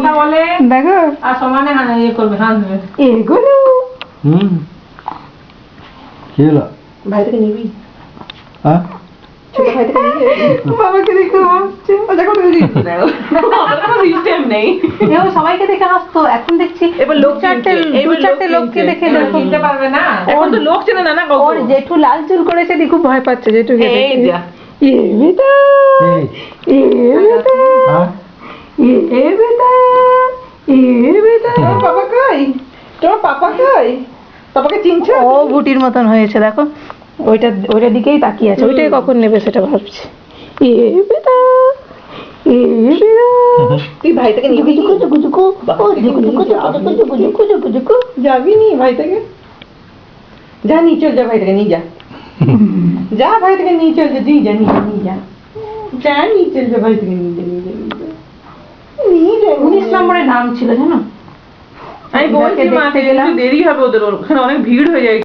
কথা বলে দেখো আর সমানে ইয়ে করবে, হাসবে। এগুলো কি হলো? ভাই থেকে নিবি? হ্যাঁ ছোট ভাই থেকে নিবি? বাবাকে দেখে হাসছে। দেখো তুমি দিচ্ছি না, ওদের কোনো সিস্টেম নেই। এও সবাইকে দেখে হাসতো, এখন দেখছি এবার লোক চারটে লোককে দেখে এরকম চিনতে পারবে না, এখন তো লোক চেনে না। ওর জেঠু লাল চুল করেছে, দেখো ভয় পাচ্ছে জেঠুকে এই দেখে। যা। এ বেটা, এ বেটা, হ্যাঁ এ বেটা, এ বেটা। পাপা কই? তোমার পাপা কই? পাপাকে চিনছো? ও ভুটির মতন হয়েছে দেখো, ওইটার দিকেই তাকিয়ে আছে, ওইটাই কখন নেবে সেটা ভাবছে। এ বেটা, এ বেটা। তুই ভাই থেকে নিবি? যাবি নি ভাই থেকে? যা নিয়ে চল, যা ভাই থেকে নিয়ে যা। যা ভাই থেকে নিয়ে চল, যা যা নিয়ে যা। যা নিয়ে চল, যা ভাই থেকে নিয়ে যা। 19 নম্বরের নাম ছিল জানো। আমি বলছি মা, দেরি হবে ওদের, ওখানে অনেক ভিড় হয়ে যায়।